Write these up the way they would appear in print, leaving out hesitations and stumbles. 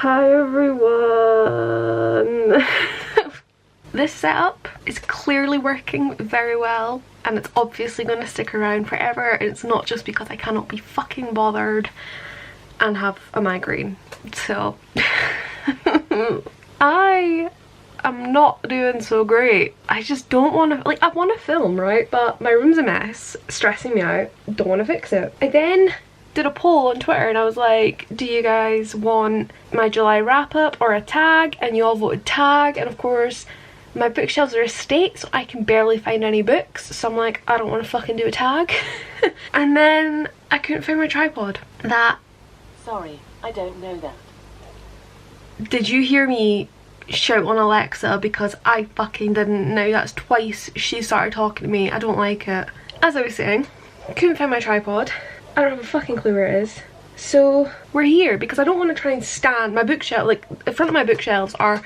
Hi everyone. This setup is clearly working very well and it's obviously going to stick around forever, and it's not just because I cannot be fucking bothered and have a migraine. So I am not doing so great. I just don't want to, like, I want to film, right? But my room's a mess, stressing me out, don't want to fix it. I then did a poll on Twitter and I was like, do you guys want my July wrap up or a tag? And you all voted tag, and of course my bookshelves are a state, so I can barely find any books, so I'm like, I don't want to fucking do a tag. And then I couldn't find my tripod. Sorry, I don't know that. Did you hear me shout on Alexa? Because I fucking didn't. Now that's twice she started talking to me. I don't like it. As I was saying, couldn't find my tripod. I don't have a fucking clue where it is. So we're here because I don't want to try and stand my bookshelf, like the front of my bookshelves are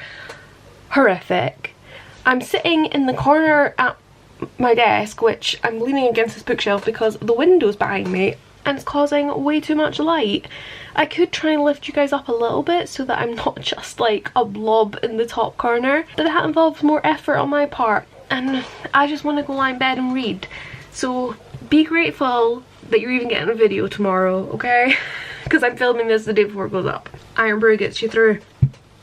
horrific. I'm sitting in the corner at my desk, which I'm leaning against this bookshelf because the window's behind me and it's causing way too much light. I could try and lift you guys up a little bit so that I'm not just like a blob in the top corner, but that involves more effort on my part and I just want to go lie in bed and read. So be grateful that you're even getting a video tomorrow, okay? Because I'm filming this the day before it goes up. Iron Brew gets you through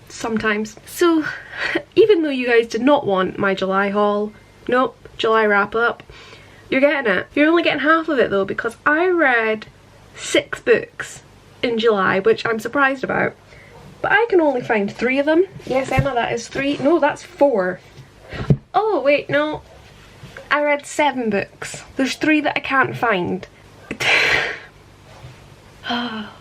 sometimes. So even though you guys did not want my July haul, nope, July wrap up, you're getting it. You're only getting half of it though, because I read 6 books in July, which I'm surprised about, but I can only find 3 of them. Yes, Emma, that is 3. No, that's 4. Oh wait, no, I read 7 books. There's 3 that I can't find.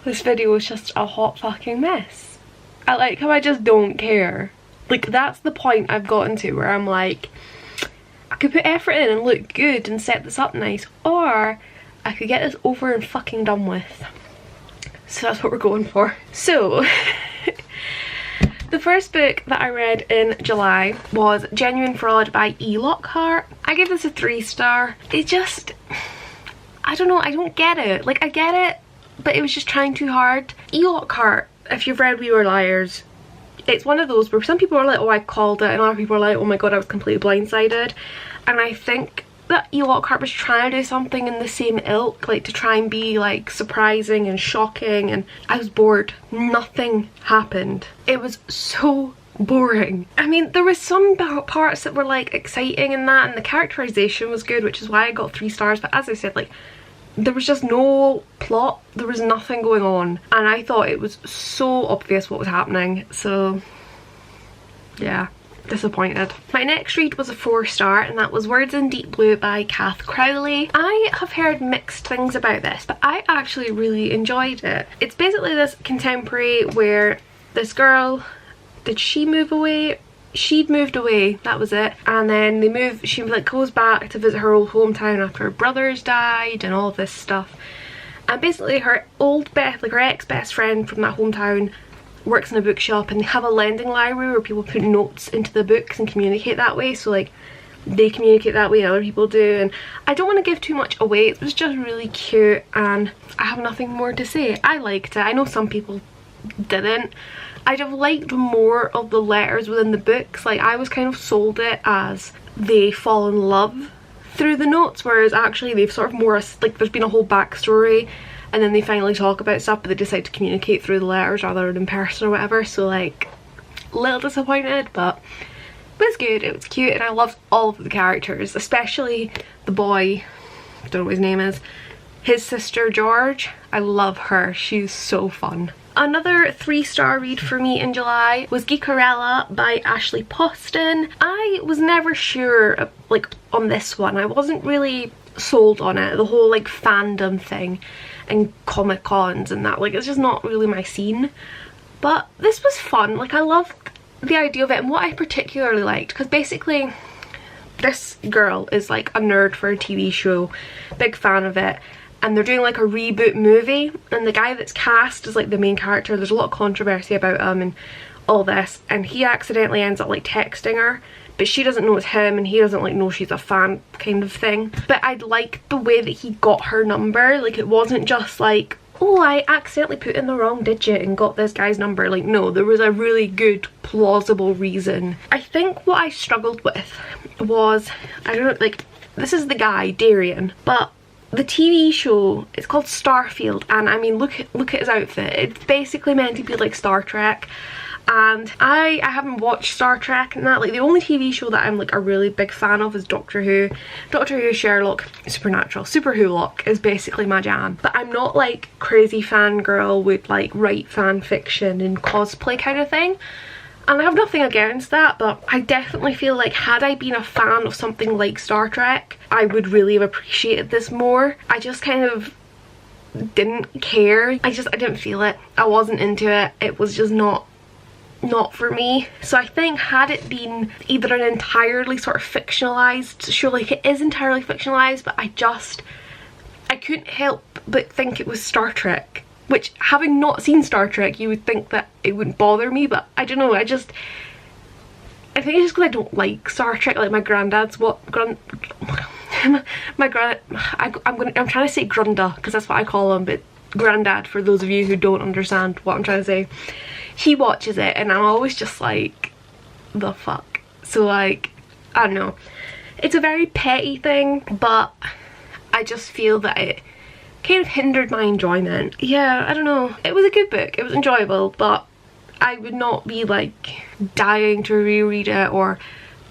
This video is just a hot fucking mess. I like how I just don't care. Like, that's the point I've gotten to where I'm like, I could put effort in and look good and set this up nice, or I could get this over and fucking done with. So that's what we're going for. So the first book that I read in July was Genuine Fraud by E. Lockhart. I gave this a 3-star. It just, I don't know, I don't get it. Like, I get it, but it was just trying too hard. E. Lockhart, if you've read We Were Liars, it's one of those where some people are like, oh, I called it, and other people are like, oh my god, I was completely blindsided. And I think that E. Lockhart was trying to do something in the same ilk, like to try and be like surprising and shocking, and I was bored. Nothing happened. It was so boring. I mean, there was some parts that were like exciting in that, and the characterization was good, which is why I got 3 stars, but as I said, like, there was just no plot, there was nothing going on, and I thought it was so obvious what was happening, so yeah, disappointed. My next read was a 4-star, and that was Words in Deep Blue by Kath Crowley. I have heard mixed things about this, but I actually really enjoyed it. It's basically this contemporary where this girl, did she move away? She'd moved away, that was it, and then she like goes back to visit her old hometown after her brothers died and all this stuff, and basically her her ex-best friend from that hometown works in a bookshop, and they have a lending library where people put notes into the books and communicate that way, so like they communicate that way and other people do, and I don't want to give too much away. It was just really cute and I have nothing more to say. I liked it. I know some people didn't. I'd have liked more of the letters within the books. Like, I was kind of sold it as they fall in love through the notes, whereas actually they've sort of more, like, there's been a whole backstory and then they finally talk about stuff, but they decide to communicate through the letters rather than in person or whatever. So like, a little disappointed, but it was good, it was cute, and I loved all of the characters, especially the boy, I don't know what his name is, his sister George. I love her, she's so fun. Another 3-star read for me in July was Geek Arella by Ashley Poston. I was never sure like on this one. I wasn't really sold on it, the whole like fandom thing and comic cons and that, like, it's just not really my scene, but this was fun. Like, I loved the idea of it, and what I particularly liked, because basically this girl is like a nerd for a TV show, big fan of it, and they're doing like a reboot movie, and the guy that's cast as like the main character, there's a lot of controversy about him and all this, and he accidentally ends up like texting her, but she doesn't know it's him and he doesn't like know she's a fan kind of thing. But I liked the way that he got her number. Like, it wasn't just like oh, I accidentally put in the wrong digit and got this guy's number. Like, no, there was a really good plausible reason. I think what I struggled with was, I don't know, like, this is the guy, Darian, but the TV show, it's called Starfield, and I mean, look at his outfit. It's basically meant to be like Star Trek, and I haven't watched Star Trek and that. Like, the only TV show that I'm like a really big fan of is Doctor Who. Doctor Who, Sherlock, Supernatural. Super Wholock is basically my jam. But I'm not like crazy fangirl with like write fan fiction and cosplay kind of thing. And I have nothing against that, but I definitely feel like had I been a fan of something like Star Trek, I would really have appreciated this more. I just kind of didn't care. I didn't feel it. I wasn't into it. It was just not for me. So I think had it been either an entirely sort of fictionalized show, like it is entirely fictionalized, but I couldn't help but think it was Star Trek, which, having not seen Star Trek, you would think that it wouldn't bother me, but I don't know, I think it's just because I don't like Star Trek. Like, my granddad's I'm trying to say grunda because that's what I call him, but granddad, for those of you who don't understand what I'm trying to say, he watches it and I'm always just like, the fuck. So like, I don't know, it's a very petty thing, but I just feel that it kind of hindered my enjoyment. Yeah, I don't know, it was a good book, it was enjoyable, but I would not be like dying to reread it or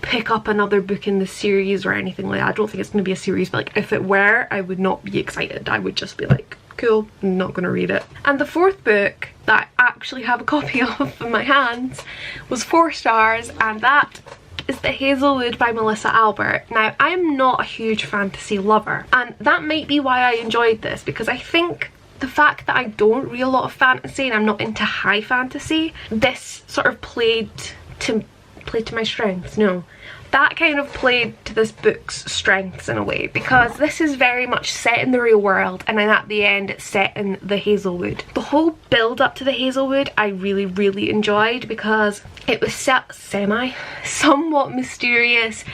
pick up another book in the series or anything like that. I don't think it's going to be a series, but like if it were, I would not be excited. I would just be like, cool, I'm not going to read it. And the fourth book that I actually have a copy of in my hands was 4 stars, and that is The Hazelwood by Melissa Albert. Now, I am not a huge fantasy lover, and that might be why I enjoyed this, because I think the fact that I don't read a lot of fantasy and I'm not into high fantasy, this sort of played to my strengths. No, that kind of played to this book's strengths in a way, because this is very much set in the real world, and then at the end it's set in the Hazelwood. The whole build up to the Hazelwood I really enjoyed, because it was somewhat mysterious,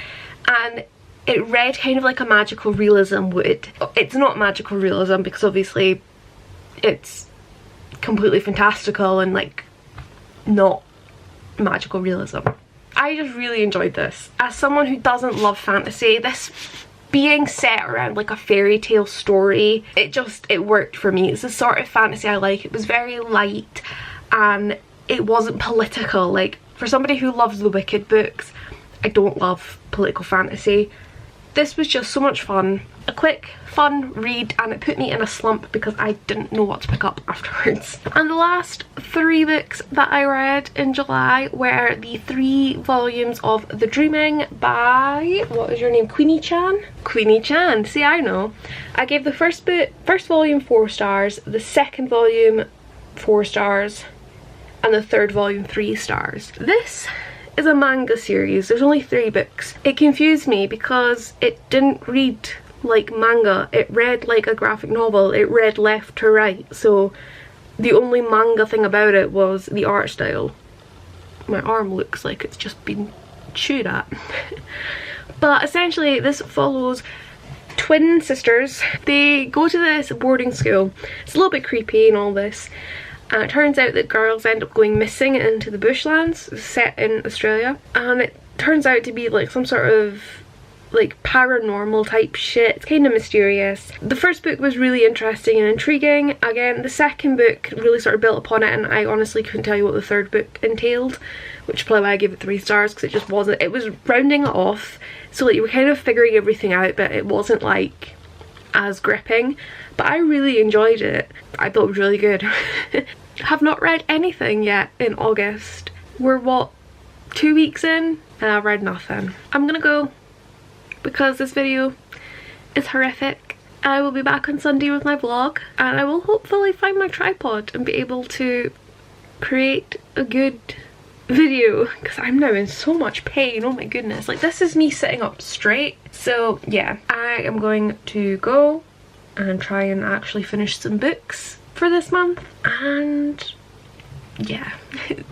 and it read kind of like a magical realism would. It's not magical realism because obviously it's completely fantastical and like not magical realism. I just really enjoyed this. As someone who doesn't love fantasy, this being set around like a fairy tale story, it worked for me. It's the sort of fantasy I like. It was very light and it wasn't political. Like, for somebody who loves the Wicked books, I don't love political fantasy. This was just so much fun. A quick, fun read, and it put me in a slump because I didn't know what to pick up afterwards. And the last 3 books that I read in July were the 3 volumes of The Dreaming by, what is your name, Queenie Chan? Queenie Chan, see, I know. I gave the first volume 4 stars, the second volume 4 stars, and the third volume 3 stars. This is a manga series. There's only 3 books. It confused me because it didn't read like manga, it read like a graphic novel. It read left to right, so the only manga thing about it was the art style. My arm looks like it's just been chewed at. But essentially this follows twin sisters. They go to this boarding school. It's a little bit creepy and all this, and it turns out that girls end up going missing into the bushlands set in Australia, and it turns out to be like some sort of like paranormal type shit. It's kind of mysterious. The first book was really interesting and intriguing. Again, the second book really sort of built upon it, and I honestly couldn't tell you what the third book entailed, which is probably why I gave it 3 stars, because it just wasn't, it was rounding it off, so like you were kind of figuring everything out, but it wasn't like as gripping. But I really enjoyed it. I thought it was really good. Have not read anything yet in August. We're what, 2 weeks in, and I've read nothing. I'm gonna go, because this video is horrific. I will be back on Sunday with my vlog, and I will hopefully find my tripod and be able to create a good video, because I'm now in so much pain. Oh my goodness, like this is me sitting up straight. So yeah, I am going to go and try and actually finish some books for this month, and yeah.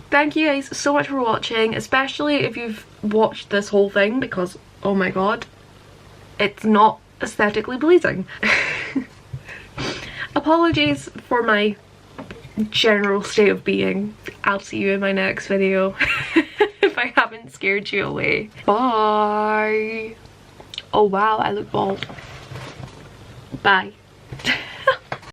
Thank you guys so much for watching, especially if you've watched this whole thing, because oh my god, it's not aesthetically pleasing. I'll apologies for my general state of being. I'll see you in my next video if I haven't scared you away. Bye. Oh wow, I look bald. Bye.